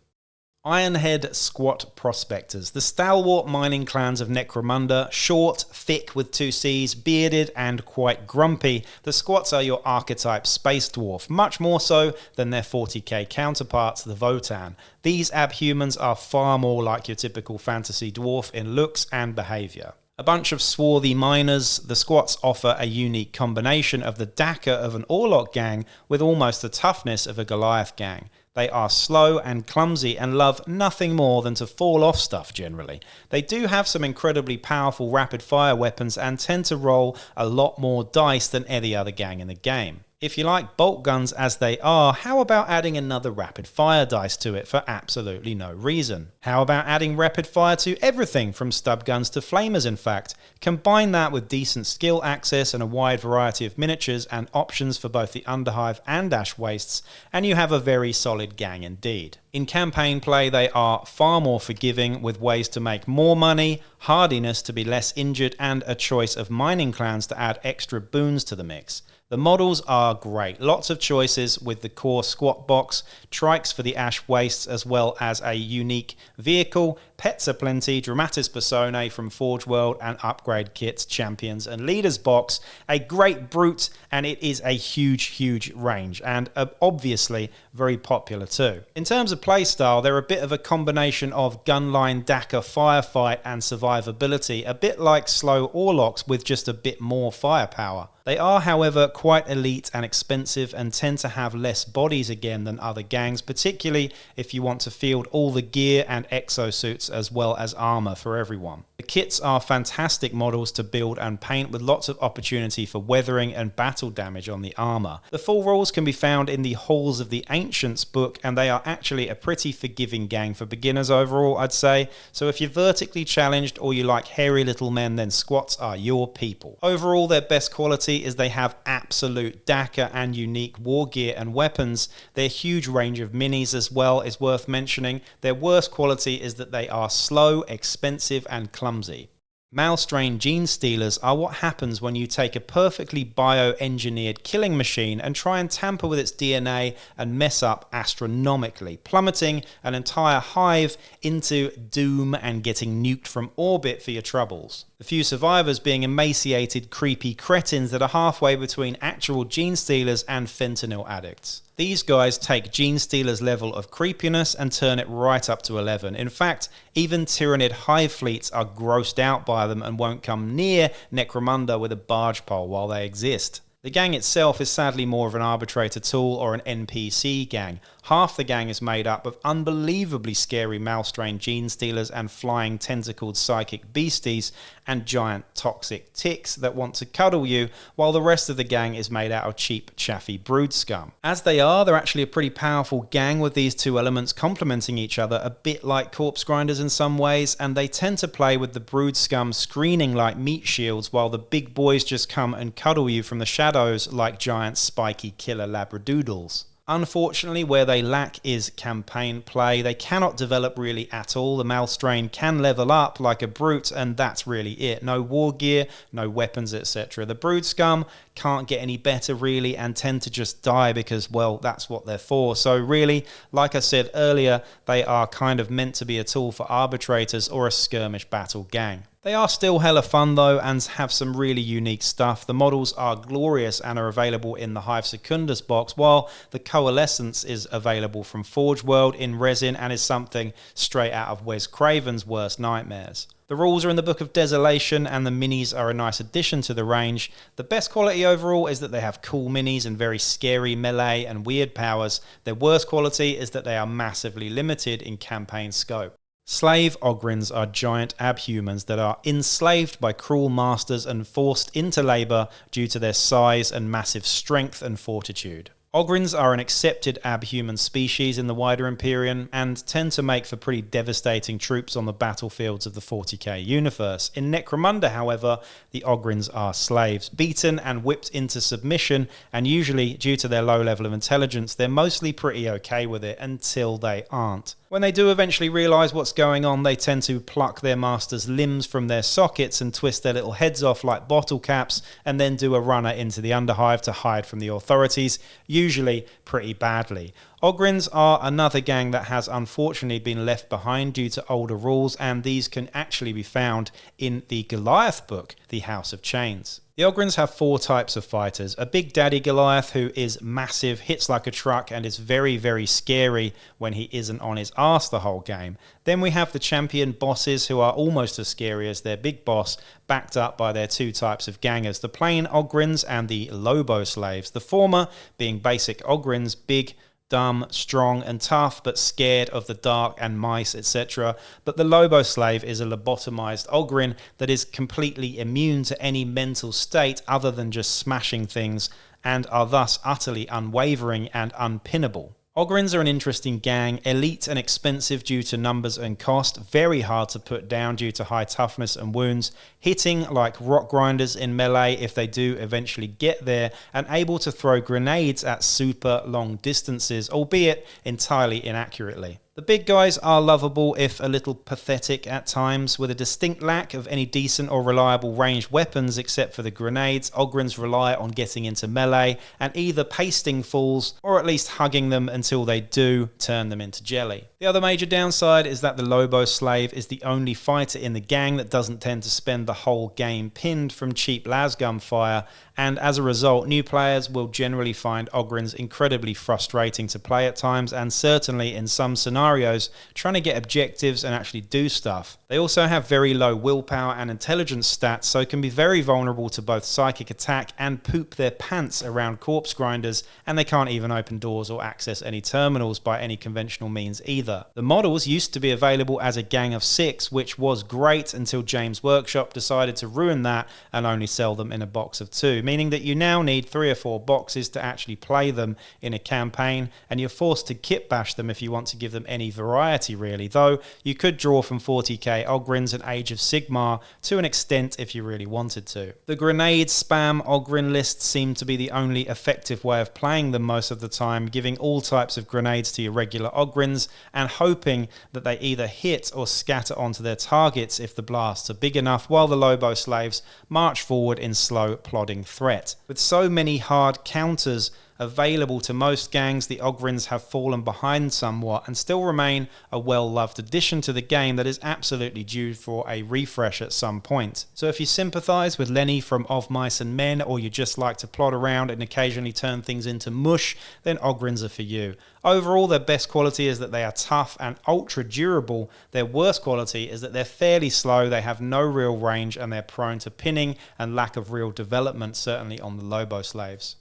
Ironhead Squat Prospectors, the stalwart mining clans of Necromunda, short, thick with 2 Cs, bearded and quite grumpy. The Squats are your archetype space dwarf, much more so than their 40k counterparts, the Votan. These abhumans are far more like your typical fantasy dwarf in looks and behaviour. A bunch of swarthy miners, the Squats offer a unique combination of the Delaque of an Orlock gang with almost the toughness of a Goliath gang. They are slow and clumsy and love nothing more than to fall off stuff generally. They do have some incredibly powerful rapid fire weapons and tend to roll a lot more dice than any other gang in the game. If you like bolt guns as they are, how about adding another rapid fire dice to it for absolutely no reason? How about adding rapid fire to everything from stub guns to flamers in fact? Combine that with decent skill access and a wide variety of miniatures and options for both the Underhive and Ash Wastes, and you have a very solid gang indeed. In campaign play, they are far more forgiving, with ways to make more money, hardiness to be less injured, and a choice of mining clans to add extra boons to the mix. The models are great, lots of choices with the core squat box, trikes for the Ash Wastes, as well as a unique vehicle, pets aplenty, dramatis personae from Forge World, and upgrade kits, champions and leaders box, a great brute, and it is a huge range, and obviously very popular too. In terms of playstyle, they're a bit of a combination of gunline, Daka, firefight and survivability, a bit like slow Orlocks with just a bit more firepower. They are, however, quite elite and expensive and tend to have less bodies again than other gangs, particularly if you want to field all the gear and exosuits as well as armor for everyone. The kits are fantastic models to build and paint, with lots of opportunity for weathering and battle damage on the armor. The full rules can be found in the Halls of the Ancients book, and they are actually a pretty forgiving gang for beginners overall, I'd say. So if you're vertically challenged or you like hairy little men, then squats are your people. Overall, their best quality is they have absolute Daka and unique war gear and weapons. Their huge range of minis as well is worth mentioning. Their worst quality is that they are slow, expensive and clumsy. Malstrain Genestealers are what happens when you take a perfectly bio-engineered killing machine and try and tamper with its DNA and mess up astronomically, plummeting an entire hive into doom and getting nuked from orbit for your troubles. The few survivors being emaciated, creepy cretins that are halfway between actual Genestealers and fentanyl addicts. These guys take Genestealer's level of creepiness and turn it right up to 11. In fact, even Tyrannid hive fleets are grossed out by them and won't come near Necromunda with a barge pole while they exist. The gang itself is sadly more of an arbitrator tool or an NPC gang. Half the gang is made up of unbelievably scary Malstrain Genestealers and flying tentacled psychic beasties and giant toxic ticks that want to cuddle you, while the rest of the gang is made out of cheap, chaffy brood scum. As they are, they're actually a pretty powerful gang, with these two elements complementing each other, a bit like corpse grinders in some ways, and they tend to play with the brood scum screening like meat shields, while the big boys just come and cuddle you from the shadows like giant spiky killer labradoodles. Unfortunately, where they lack is campaign play. They cannot develop really at all. The Malstrain can level up like a brute, and that's really it. No war gear, no weapons, etc. The brood scum can't get any better really, and tend to just die because, well, that's what they're for. So really, like I said earlier, they are kind of meant to be a tool for arbitrators or a skirmish battle gang. They are still hella fun though, and have some really unique stuff. The models are glorious and are available in the Hive Secundus box, while the Coalescence is available from Forge World in resin and is something straight out of Wes Craven's worst nightmares. The rules are in the Book of Desolation, and the minis are a nice addition to the range. The best quality overall is that they have cool minis and very scary melee and weird powers. Their worst quality is that they are massively limited in campaign scope. Slave Ogryns are giant abhumans that are enslaved by cruel masters and forced into labour due to their size and massive strength and fortitude. Ogryns are an accepted abhuman species in the wider Imperium and tend to make for pretty devastating troops on the battlefields of the 40k universe. In Necromunda, however, the Ogryns are slaves, beaten and whipped into submission, and usually, due to their low level of intelligence, they're mostly pretty okay with it until they aren't. When they do eventually realise what's going on, they tend to pluck their master's limbs from their sockets and twist their little heads off like bottle caps, and then do a runner into the Underhive to hide from the authorities, usually pretty badly. Ogryns are another gang that has unfortunately been left behind due to older rules, and these can actually be found in the Goliath book, The House of Chains. The Ogryns have 4 types of fighters. A big daddy Goliath who is massive, hits like a truck, and is very, very scary when he isn't on his arse the whole game. Then we have the champion bosses who are almost as scary as their big boss, backed up by their 2 types of gangers, the plain Ogryns and the Lobo slaves. The former being basic Ogryns, big, dumb, strong and tough, but scared of the dark and mice, etc. But the Lobo slave is a lobotomized Ogryn that is completely immune to any mental state other than just smashing things and are thus utterly unwavering and unpinnable. Ogryns are an interesting gang, elite and expensive due to numbers and cost, very hard to put down due to high toughness and wounds, hitting like rock grinders in melee if they do eventually get there, and able to throw grenades at super long distances, albeit entirely inaccurately. The big guys are lovable, if a little pathetic at times. With a distinct lack of any decent or reliable ranged weapons except for the grenades, Ogryns rely on getting into melee and either pasting fools or at least hugging them until they do turn them into jelly. The other major downside is that the Lobo Slave is the only fighter in the gang that doesn't tend to spend the whole game pinned from cheap lasgun fire, and as a result, new players will generally find Ogryns incredibly frustrating to play at times, and certainly in some scenarios trying to get objectives and actually do stuff. They also have very low willpower and intelligence stats, so can be very vulnerable to both psychic attack and poop their pants around corpse grinders, and they can't even open doors or access any terminals by any conventional means either. The models used to be available as a gang of 6, which was great until James Workshop decided to ruin that and only sell them in a box of 2, meaning that you now need 3 or 4 boxes to actually play them in a campaign, and you're forced to kit bash them if you want to give them any variety really, though you could draw from 40k Ogryns and Age of Sigmar to an extent if you really wanted to. The grenade spam Ogryn lists seem to be the only effective way of playing them most of the time, giving all types of grenades to your regular Ogryns and hoping that they either hit or scatter onto their targets if the blasts are big enough, while the Lobo Slaves march forward in slow plodding threat. With so many hard counters available to most gangs, the Ogryns have fallen behind somewhat and still remain a well-loved addition to the game that is absolutely due for a refresh at some point. So if you sympathise with Lenny from Of Mice and Men, or you just like to plod around and occasionally turn things into mush, then Ogryns are for you. Overall, their best quality is that they are tough and ultra durable. Their worst quality is that they're fairly slow, they have no real range, and they're prone to pinning and lack of real development, certainly on the Lobo Slaves.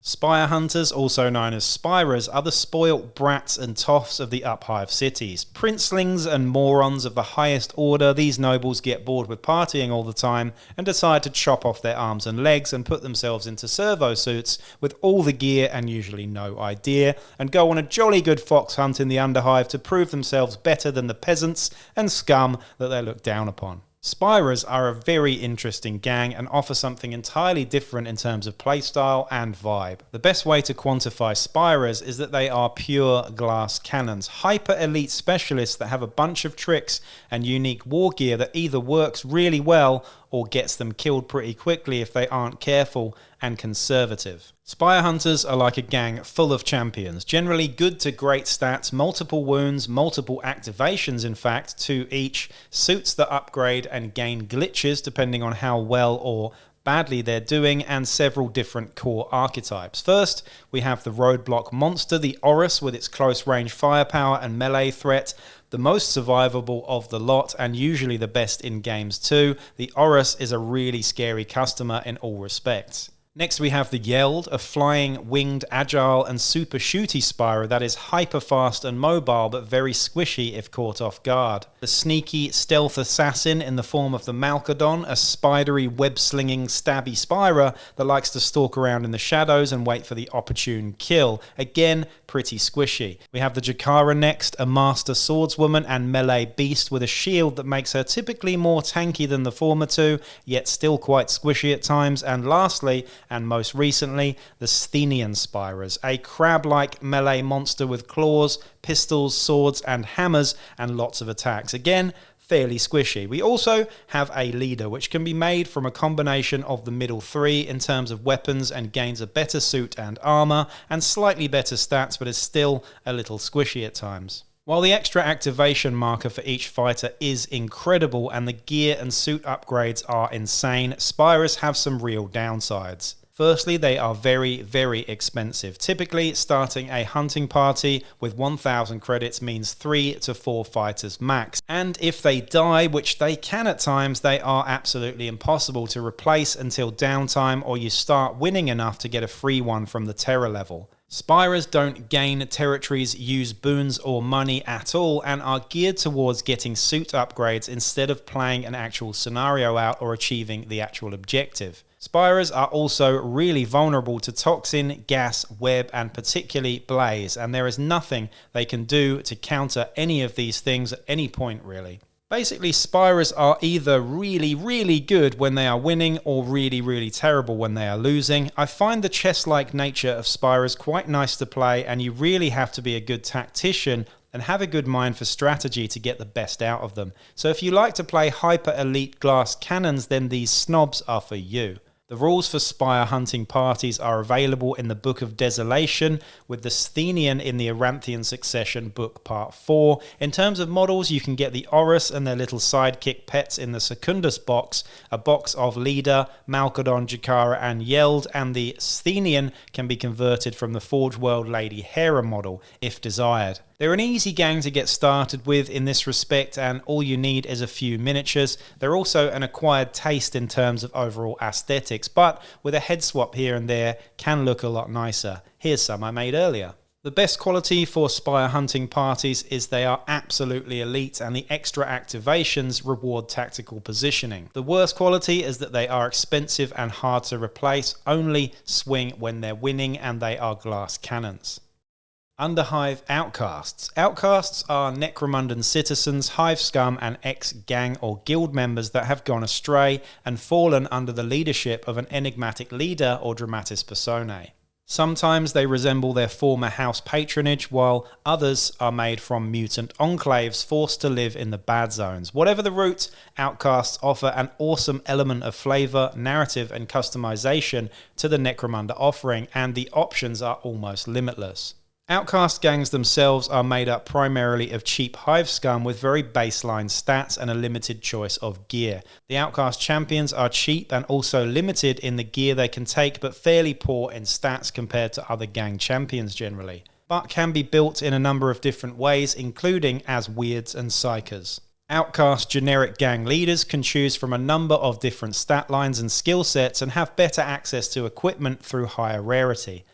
Spire Hunters, also known as Spyres, are the spoilt brats and toffs of the Uphive cities. Princelings and morons of the highest order, these nobles get bored with partying all the time and decide to chop off their arms and legs and put themselves into servo suits with all the gear and usually no idea, and go on a jolly good fox hunt in the Underhive to prove themselves better than the peasants and scum that they look down upon. Spyres are a very interesting gang and offer something entirely different in terms of playstyle and vibe. The best way to quantify Spyres is that they are pure glass cannons, hyper elite specialists that have a bunch of tricks and unique war gear that either works really well or gets them killed pretty quickly if they aren't careful and conservative. Spire Hunters are like a gang full of champions, generally good to great stats, multiple wounds, multiple activations in fact, 2 each, suits that upgrade and gain glitches depending on how well or badly they're doing, and several different core archetypes. First, we have the roadblock monster, the Orrus, with its close range firepower and melee threat. The most survivable of the lot, and usually the best in games too, the Orrus is a really scary customer in all respects. Next we have the Yeld, a flying, winged, agile and super shooty Spyre that is hyper fast and mobile but very squishy if caught off guard. The sneaky stealth assassin in the form of the Malcadon, a spidery web-slinging stabby Spyre that likes to stalk around in the shadows and wait for the opportune kill. Again, pretty squishy. We have the Jakara next, a master swordswoman and melee beast with a shield that makes her typically more tanky than the former two, yet still quite squishy at times. And lastly, and most recently, the Sthenian Spyres, a crab-like melee monster with claws, pistols, swords and hammers and lots of attacks. Again, fairly squishy. We also have a leader, which can be made from a combination of the middle 3 in terms of weapons and gains a better suit and armor and slightly better stats, but is still a little squishy at times. While the extra activation marker for each fighter is incredible and the gear and suit upgrades are insane, Spyres have some real downsides. Firstly, they are very, very expensive. Typically, starting a hunting party with 1,000 credits means 3 to 4 fighters max. And if they die, which they can at times, they are absolutely impossible to replace until downtime or you start winning enough to get a free one from the terror level. Spyres don't gain territories, use boons or money at all, and are geared towards getting suit upgrades instead of playing an actual scenario out or achieving the actual objective. Spyres are also really vulnerable to toxin, gas, web, and particularly blaze, and there is nothing they can do to counter any of these things at any point really. Basically, Spyres are either really, really good when they are winning or really, really terrible when they are losing. I find the chess-like nature of Spyres quite nice to play, and you really have to be a good tactician and have a good mind for strategy to get the best out of them. So if you like to play hyper-elite glass cannons, then these snobs are for you. The rules for Spire hunting parties are available in the Book of Desolation, with the Sthenian in the Aranthian Succession Book Part 4. In terms of models, you can get the Orus and their little sidekick pets in the Secundus box, a box of Leader, Malcadon, Jakara and Yeld, and the Sthenian can be converted from the Forge World Lady Hera model, if desired. They're an easy gang to get started with in this respect, and all you need is a few miniatures. They're also an acquired taste in terms of overall aesthetics, but with a head swap here and there can look a lot nicer. Here's some I made earlier. The best quality for Spire hunting parties is they are absolutely elite, and the extra activations reward tactical positioning. The worst quality is that they are expensive and hard to replace, only swing when they're winning, and they are glass cannons. Underhive Outcasts. Outcasts are Necromundan citizens, hive scum and ex-gang or guild members that have gone astray and fallen under the leadership of an enigmatic leader or dramatis personae. Sometimes they resemble their former house patronage, while others are made from mutant enclaves forced to live in the bad zones. Whatever the route, Outcasts offer an awesome element of flavour, narrative and customization to the Necromunda offering, and the options are almost limitless. Outcast gangs themselves are made up primarily of cheap hive scum with very baseline stats and a limited choice of gear. The Outcast champions are cheap and also limited in the gear they can take, but fairly poor in stats compared to other gang champions generally, but can be built in a number of different ways, including as weirds and psychers. Outcast generic gang leaders can choose from a number of different stat lines and skill sets and have better access to equipment through higher rarity.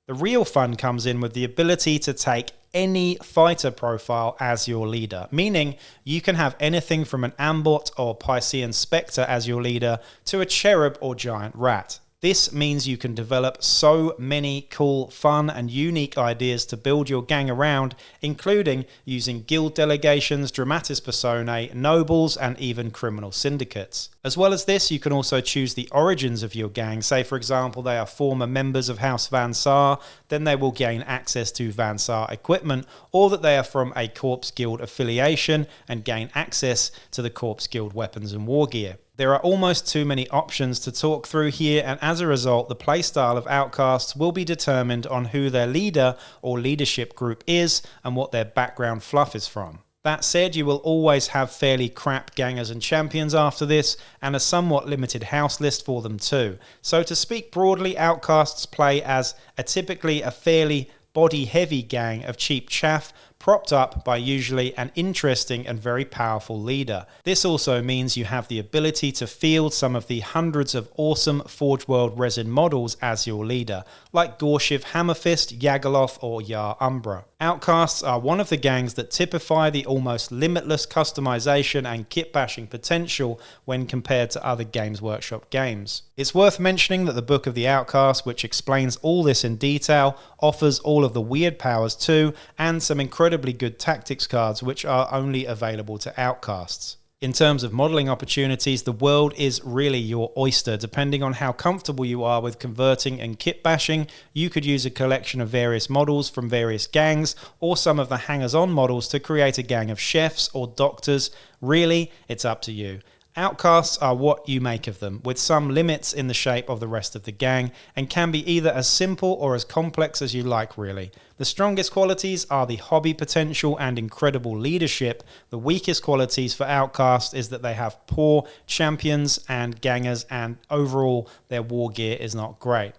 The real fun comes in with the ability to take any fighter profile as your leader, meaning you can have anything from an Ambot or Piscean Spectre as your leader to a Cherub or Giant Rat. This means you can develop so many cool, fun and unique ideas to build your gang around, including using guild delegations, dramatis personae, nobles and even criminal syndicates. As well as this, you can also choose the origins of your gang. Say for example they are former members of House Van Saar, then they will gain access to Van Saar equipment, or that they are from a Corpse Guild affiliation and gain access to the Corpse Guild weapons and war gear. There are almost too many options to talk through here, and as a result the playstyle of Outcasts will be determined on who their leader or leadership group is and what their background fluff is from. That said, you will always have fairly crap gangers and champions after this, and a somewhat limited house list for them too. So to speak broadly, Outcasts play as typically a fairly body-heavy gang of cheap chaff, propped up by usually an interesting and very powerful leader. This also means you have the ability to field some of the hundreds of awesome Forge World resin models as your leader, like Gorshiv Hammerfist, Yagaloth or Yar Umbra. Outcasts are one of the gangs that typify the almost limitless customization and kit bashing potential when compared to other Games Workshop games. It's worth mentioning that the Book of the Outcast, which explains all this in detail, offers all of the weird powers too, and some incredibly good tactics cards which are only available to Outcasts. In terms of modelling opportunities, the world is really your oyster. Depending on how comfortable you are with converting and kit bashing, you could use a collection of various models from various gangs, or some of the hangers-on models to create a gang of chefs or doctors. Really, it's up to you. Outcasts are what you make of them, with some limits in the shape of the rest of the gang, and can be either as simple or as complex as you like really. The strongest qualities are the hobby potential and incredible leadership. The weakest qualities for Outcasts is that they have poor champions and gangers, and overall their war gear is not great.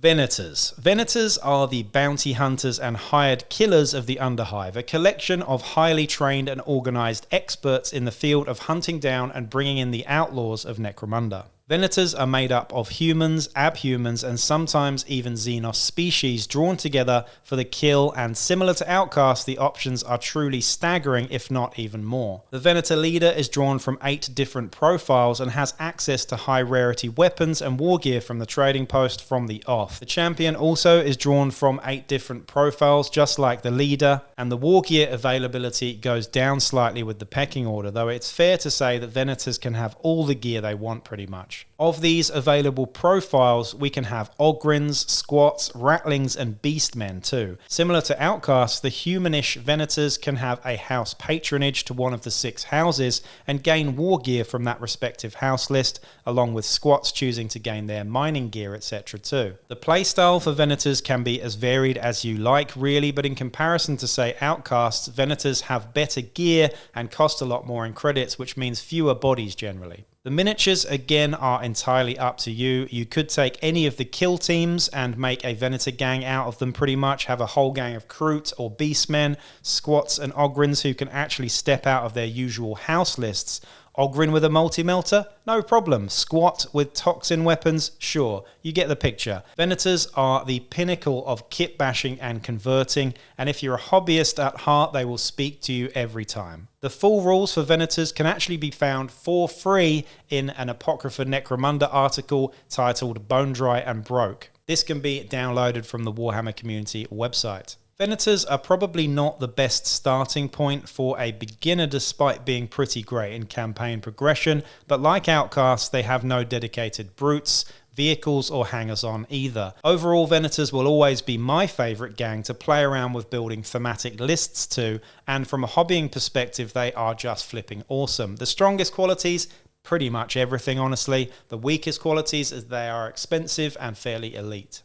Venators. Venators are the bounty hunters and hired killers of the Underhive, a collection of highly trained and organised experts in the field of hunting down and bringing in the outlaws of Necromunda. Venators are made up of humans, abhumans, and sometimes even Xenos species drawn together for the kill, and similar to Outcasts, the options are truly staggering, if not even more. The Venator leader is drawn from 8 different profiles and has access to high rarity weapons and war gear from the trading post from the off. The champion also is drawn from 8 different profiles, just like the leader, and the war gear availability goes down slightly with the pecking order, though it's fair to say that Venators can have all the gear they want pretty much. Of these available profiles, we can have Ogryns, Squats, Ratlings, and Beastmen too. Similar to Outcasts, the humanish Venators can have a house patronage to one of the 6 houses and gain war gear from that respective house list, along with Squats choosing to gain their mining gear, etc. too. The playstyle for Venators can be as varied as you like really, but in comparison to say Outcasts, Venators have better gear and cost a lot more in credits, which means fewer bodies generally. The miniatures, again, are entirely up to you. You could take any of the kill teams and make a Venator gang out of them pretty much, have a whole gang of Kroot or Beastmen, Squats and Ogryns who can actually step out of their usual house lists. Ogryn with a multi-melter? No problem. Squat with toxin weapons? Sure, you get the picture. Venators are the pinnacle of kit bashing and converting, and if you're a hobbyist at heart, they will speak to you every time. The full rules for Venators can actually be found for free in an Apocrypha Necromunda article titled Bone Dry and Broke. This can be downloaded from the Warhammer community website. Venators are probably not the best starting point for a beginner despite being pretty great in campaign progression, but like Outcasts, they have no dedicated brutes, vehicles or hangers-on either. Overall, Venators will always be my favourite gang to play around with building thematic lists to, and from a hobbying perspective, they are just flipping awesome. The strongest qualities? Pretty much everything, honestly. The weakest qualities is they are expensive and fairly elite.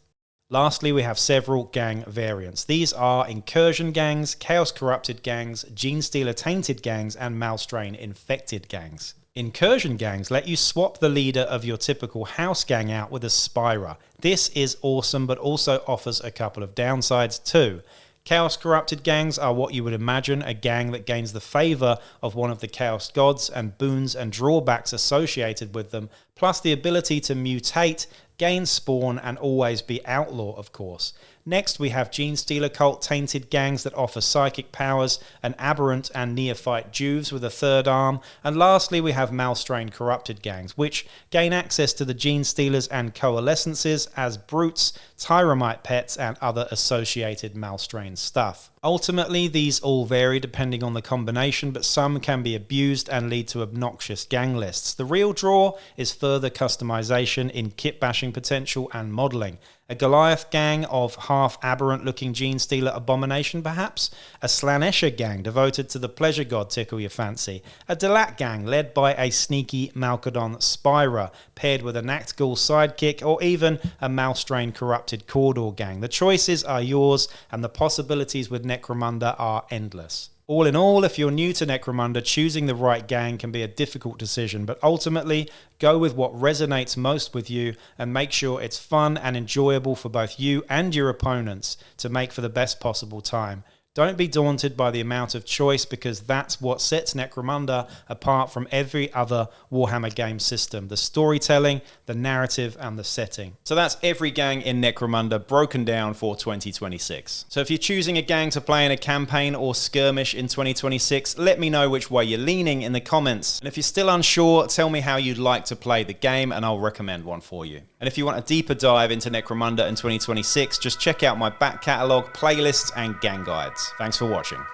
Lastly, we have several gang variants. These are Incursion gangs, Chaos Corrupted gangs, Genestealer Tainted gangs, and Malstrain Infected gangs. Incursion gangs let you swap the leader of your typical house gang out with a Spyre. This is awesome, but also offers a couple of downsides too. Chaos Corrupted gangs are what you would imagine a gang that gains the favour of one of the Chaos Gods and boons and drawbacks associated with them, plus the ability to mutate, gain spawn, and always be outlaw, of course. Next, we have Genestealer Cult Tainted gangs that offer psychic powers, an aberrant and neophyte Juves with a third arm, and lastly we have Malstrain Corrupted gangs, which gain access to the Genestealers and Coalescences as brutes, Tyromite pets, and other associated Malstrain stuff. Ultimately, these all vary depending on the combination, but some can be abused and lead to obnoxious gang lists. The real draw is further customization in kit bashing potential and modelling. A Goliath gang of half-aberrant-looking Genestealer abomination, perhaps? A Escher gang devoted to the pleasure god tickle your fancy? A Delaque gang led by a sneaky Malcadon Spyre, paired with a Nactgul sidekick, or even a Malstrain Corrupted Cawdor gang? The choices are yours, and the possibilities with Necromunda are endless. All in all, if you're new to Necromunda, choosing the right gang can be a difficult decision, but ultimately, go with what resonates most with you and make sure it's fun and enjoyable for both you and your opponents to make for the best possible time. Don't be daunted by the amount of choice, because that's what sets Necromunda apart from every other Warhammer game system. The storytelling, the narrative, and the setting. So that's every gang in Necromunda broken down for 2026. So if you're choosing a gang to play in a campaign or skirmish in 2026, let me know which way you're leaning in the comments. And if you're still unsure, tell me how you'd like to play the game and I'll recommend one for you. And if you want a deeper dive into Necromunda in 2026, just check out my back catalogue, playlists, and gang guides. Thanks for watching.